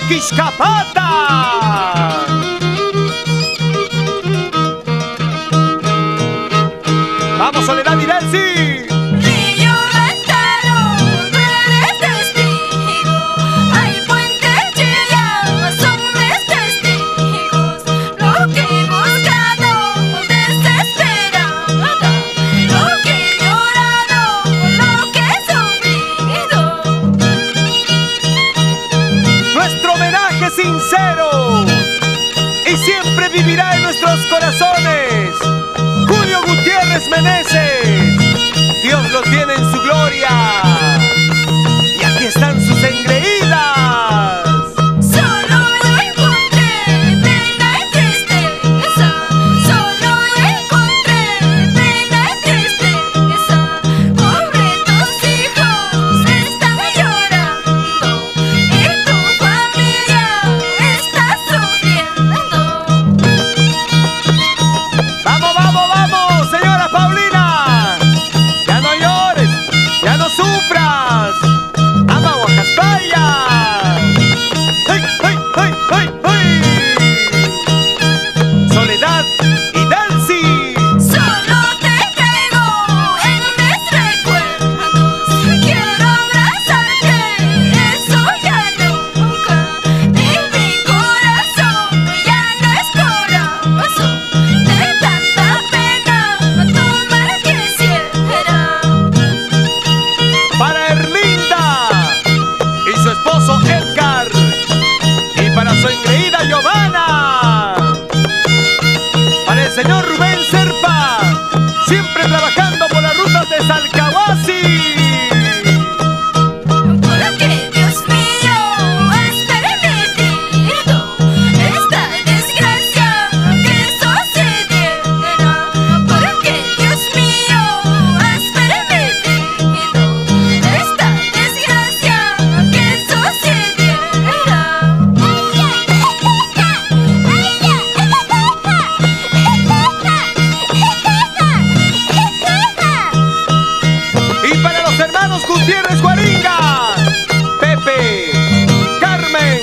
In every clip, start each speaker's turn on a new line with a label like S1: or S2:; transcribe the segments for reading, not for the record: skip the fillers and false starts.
S1: Quixcapata. Vamos, Soledad y Delcy.
S2: Río Ventano, tú eres testigo. Hay puentes chillados, son mis testigos. Lo que he buscado, desesperada. Lo que he llorado, lo que he sufrido.
S1: Nuestro homenaje sincero y siempre vivirá en nuestros corazones. Julio Gutiérrez Meneses, Dios lo tiene en su gloria. Y aquí están sus engreídas.
S2: Solo yo encontré pena y tristeza. Solo yo encontré pena y tristeza. Pobre tus hijos están llorando y tu familia está sufriendo.
S1: Vamos, vamos, vamos, señora Paulina. Ya no llores, ya no sufras. Ama Guajaspaya. ¡Hey, hey, hey, hey, hey! Soledad y Delcy.
S2: Solo te traigo en mis recuerdos. Quiero abrazarte, eso ya nunca. Y mi corazón ya no es corazón. De tanta pena tomar quisiera.
S1: Para Erlinda y su esposo Edgar. Y para su engreída Giovanna. Para el señor Rubén Serpa, siempre trabajando por las rutas de Salcahuasi.
S2: Porque Dios mío has permitido esta desgracia que sucediera. Porque Dios mío has permitido esta desgracia que sucediera.
S1: Y para los hermanos Gutiérrez Guaringa, Pepe, Carmen,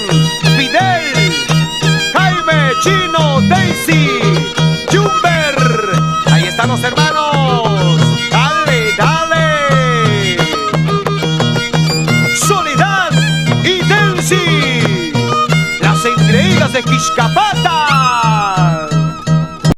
S1: Fidel, Jaime, Chino, Daisy.